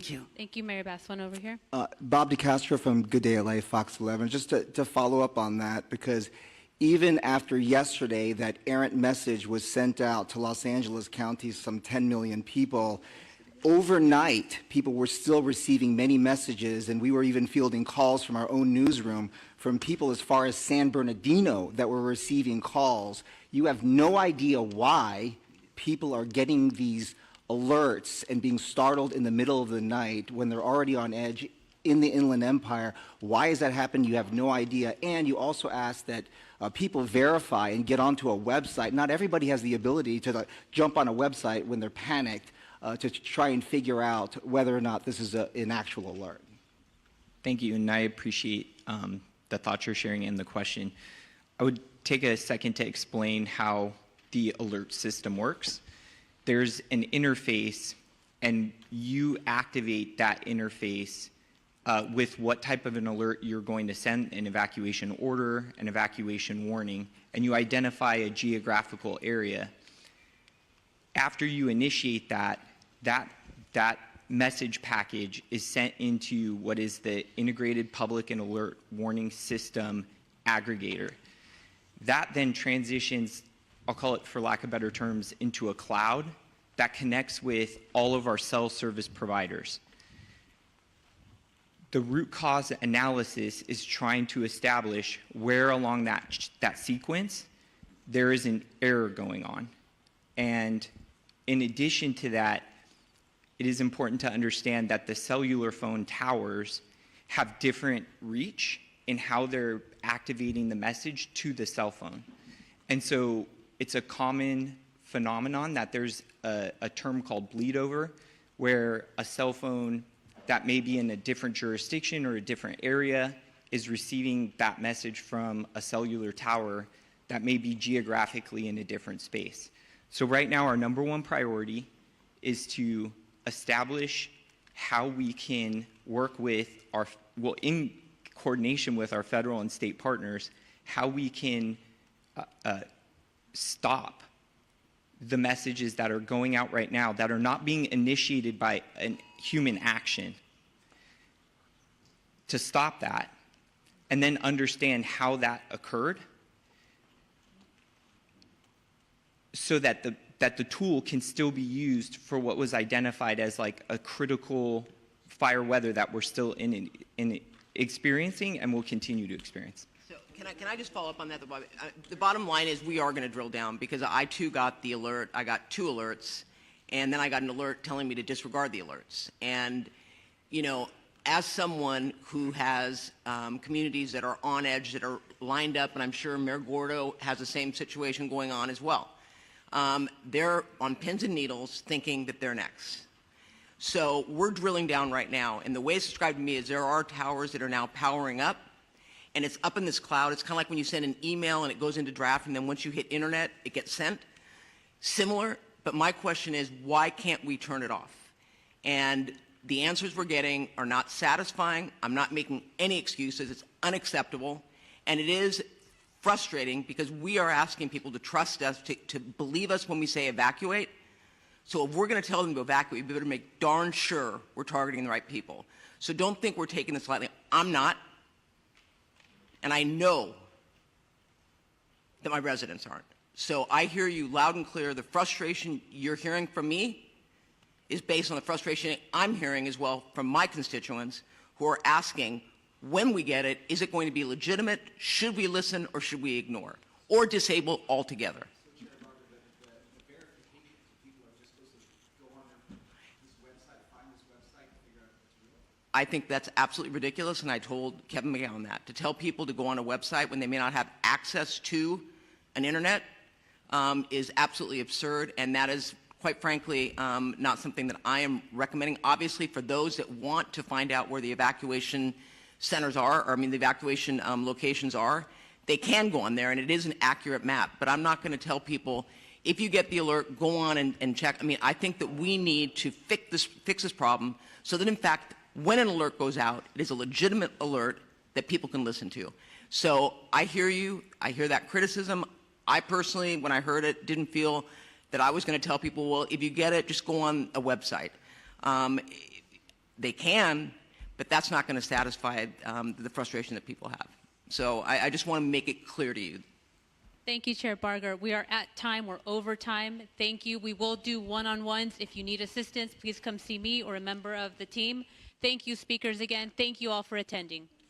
Thank you. Thank you, Mayor Bass. One over here. Bob DeCastro from Good Day LA, Fox 11. Just to follow up on that, because even after yesterday that errant message was sent out to Los Angeles County, some 10 million people, overnight people were still receiving many messages, and we were even fielding calls from our own newsroom from people as far as San Bernardino that were receiving calls. You have no idea why people are getting these alerts and being startled in the middle of the night when they're already on edge in the Inland Empire. Why has that happened? You have no idea. And you also ask that people verify and get onto a website. Not everybody has the ability to jump on a website when they're panicked to try and figure out whether or not this is an actual alert. Thank you, and I appreciate the thoughts you're sharing and the question. I would take a second to explain how the alert system works. There's an interface, and you activate that interface with what type of an alert you're going to send, an evacuation order, an evacuation warning, and you identify a geographical area. After you initiate that message package is sent into what is the Integrated Public and Alert Warning System aggregator. That then transitions, I'll call it for lack of better terms, into a cloud that connects with all of our cell service providers. The root cause analysis is trying to establish where along that sequence there is an error going on. And in addition to that, it is important to understand that the cellular phone towers have different reach in how they're activating the message to the cell phone. And so it's a common phenomenon that there's a term called bleed over, where a cell phone that may be in a different jurisdiction or a different area is receiving that message from a cellular tower that may be geographically in a different space. So right now our number one priority is to establish how we can work with our, well, in coordination with our federal and state partners, how we can stop the messages that are going out right now that are not being initiated by a human action, to stop that, and then understand how that occurred so that the tool can still be used for what was identified as like a critical fire weather that we're still in experiencing and will continue to experience. So can I just follow up on that? The bottom line is we are going to drill down, because I too got the alert. I got 2 alerts, and then I got an alert telling me to disregard the alerts. And, you know, as someone who has communities that are on edge, that are lined up, and I'm sure Mayor Gordo has the same situation going on as well, they're on pins and needles thinking that they're next. So we're drilling down right now, and the way it's described to me is there are towers that are now powering up, and it's up in this cloud. It's kind of like when you send an email and it goes into draft, and then once you hit internet, it gets sent. Similar, but my question is, why can't we turn it off? And the answers we're getting are not satisfying. I'm not making any excuses. It's unacceptable, and it is frustrating because we are asking people to trust us, to believe us when we say evacuate. So if we're going to tell them to evacuate, we better make darn sure we're targeting the right people. So don't think we're taking this lightly. I'm not. And I know that my residents aren't. So I hear you loud and clear. The frustration you're hearing from me is based on the frustration I'm hearing as well from my constituents who are asking, when we get it, is it going to be legitimate? Should we listen or should we ignore? Or disable altogether? I think that's absolutely ridiculous, and I told Kevin McGowan that. To tell people to go on a website when they may not have access to an internet is absolutely absurd, and that is, quite frankly, not something that I am recommending. Obviously, for those that want to find out where the evacuation centers are, or I mean the evacuation locations are, they can go on there, and it is an accurate map. But I'm not going to tell people, if you get the alert, go on and check. I mean, I think that we need to fix this problem so that, in fact, when an alert goes out, it is a legitimate alert that people can listen to. So I hear you. I hear that criticism. I personally, when I heard it, didn't feel that I was going to tell people, well, if you get it, just go on a website. they can, but that's not going to satisfy the frustration that people have. So I just want to make it clear to you. Thank you, Chair Barger. We are at time. We're over time. Thank you. We will do one-on-ones. If you need assistance, please come see me or a member of the team. Thank you, speakers, again. Thank you all for attending.